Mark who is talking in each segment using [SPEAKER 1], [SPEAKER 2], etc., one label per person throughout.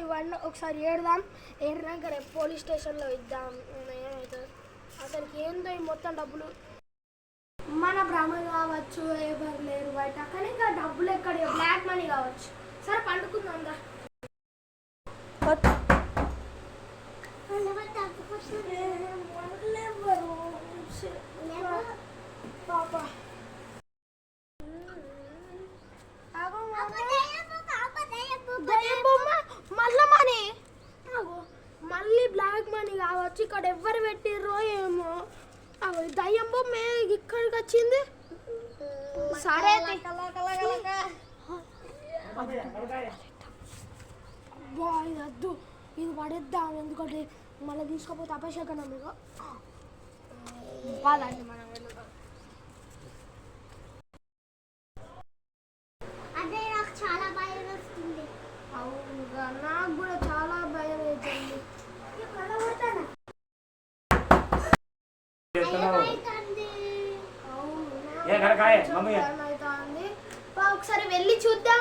[SPEAKER 1] ఇవన్నీ ఒకసారి ఏడదాం. ఏడినాక రేపు పోలీస్ స్టేషన్లో ఇద్దాం. ఏమవుతుంది అసలుకి ఏందో ఈ మొత్తం డబ్బులు మన భ్రమ కావచ్చు, ఎవరు లేరు బయట. కానీ ఇంకా డబ్బులు ఎక్కడ, బ్లాక్ మనీ కావచ్చు. సరే పండుకుందాం దా. పాపా మళ్ళీ బ్లాక్ మనీ కావచ్చు. ఇక్కడ ఎవరు పెట్టిర్రో ఏమో. దయ్యం బొమ్మ ఇక్కడికి వచ్చింది. సరే ఇది వద్దు, ఇది పడేద్దాం. ఎందుకంటే మళ్ళీ తీసుకోపోతే అపశకనం. మీకు వాళ్ళండి మనం వెళ్దాం.
[SPEAKER 2] అదే నాకు చాలా భయం వస్తుంది.
[SPEAKER 1] అవునుగా, నాకు కూడా చాలా భయం అవుతుంది. ఒకసారి వెళ్ళి చూద్దాం.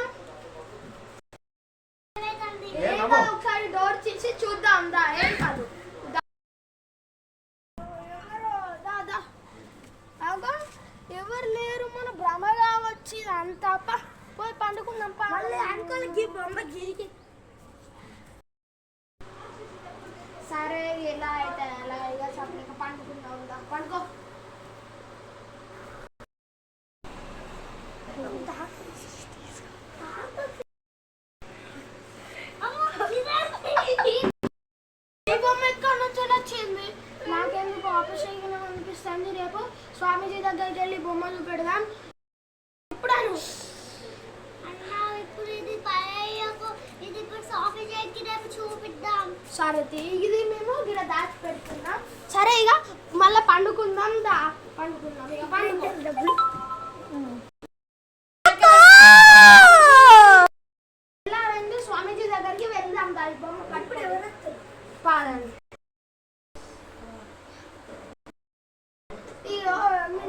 [SPEAKER 1] ఒకసారి డోర్ తీసి చూద్దాం. దా ఏం కాదు. ఎవరు లేరు, మన భ్రమగా వచ్చి అంతా పోయి పండుకుందాం. అనుకోలకి బొమ్మ గీకి. సరే ఎలా అయితే అలా ఇక సపరేట్గా పండుకుందాం. పండుకో. ఈ బొమ్మ ఎక్కడ నుంచి వచ్చింది? నాకెందుకు అపశకనం అనిపిస్తుంది. రేపు స్వామీజీ దగ్గరికి వెళ్ళి బొమ్మ చూపెడదాం. ఇప్పుడు
[SPEAKER 2] చూపిద్దాం.
[SPEAKER 1] సరే ఇది మేము ఇక్కడ దాచి పెడుతున్నాం. సరే ఇక మళ్ళీ పండుకుందాం. పండుకుందాం ఇక. పండుకుందాం. ఇలా రండి, స్వామీజీ దగ్గరికి వెళ్దాం. దాని బొమ్మ కట్టుకుని ఎవరు పాదండి.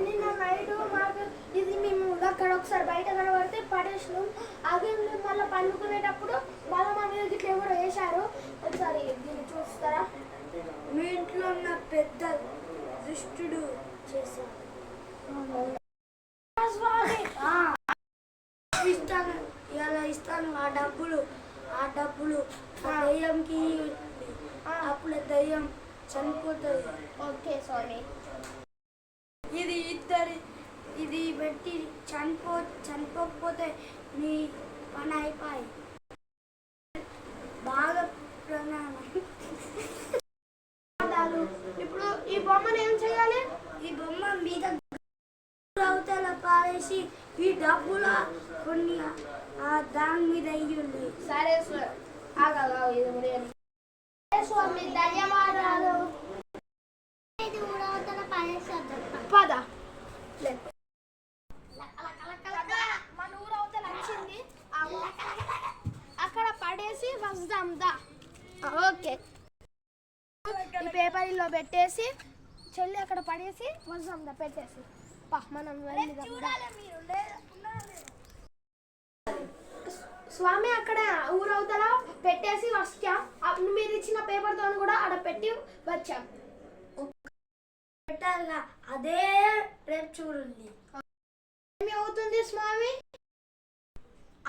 [SPEAKER 1] నిన్న నైట్ మాకు ఇది మేము అక్కడ ఒకసారి బయట కనబడితే పడేసినాం. అదే మళ్ళీ పండుకునేటప్పుడు మళ్ళీ మా మీద ఇట్లా ఎవరు వేశారు. ఒకసారి దీన్ని చూస్తారా? మీ ఇంట్లో ఉన్న పెద్ద దుష్టుడు చేశారు. ఇస్తాను, ఇలా ఇస్తాను. ఆ డబ్బులు దయ్యంకి. అప్పుడు దయ్యం చనిపోతుంది. Okay sorry. ఇది పెట్టి చనిపోకపోతే నీ పని అయిపోయి. బాగా ప్రణామం. ఇప్పుడు ఈ బొమ్మను ఏం చేయాలి? ఈ బొమ్మ మీద అవతల పారేసి ఈ డబ్బుల కొన్ని దాని మీద అయ్యింది. సరే సార్. స్వామి ధన్యవాదాలు. పద. మన ఊరు అవతల వచ్చింది. అక్కడ పడేసి వస్తాం. దా. ఓకే. ఈ పేపర్లో పెట్టేసి చెల్లి అక్కడ పడేసి వస్తాం. దా పెట్టేసి మనం స్వామి అక్కడ ఊరవతల పెట్టేసి వచ్చాం. మీరు ఇచ్చిన పేపర్తో కూడా అక్కడ పెట్టి వచ్చాం. పెట్టారుగా అదే రేపు చూడండి. ఏమి అవుతుంది స్వామి?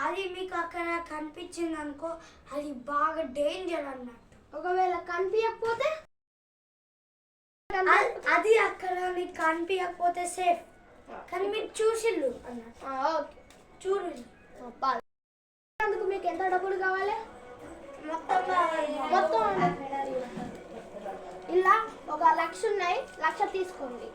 [SPEAKER 1] అది మీకు అక్కడ కనిపించింది అనుకో, అది బాగా డేంజర్ అన్నట్టు. ఒకవేళ కనిపించకపోతే అది అక్కడ మీకు కనిపించకపోతే సేఫ్. కానీ మీరు చూసిల్లు అన్నట్టు. చూడండి. అందుకు మీకు ఎంత డబ్బులు కావాలి? మొత్తం ఇలా 1,00,000 ఉన్నాయి. 1,00,000 తీసుకోండి.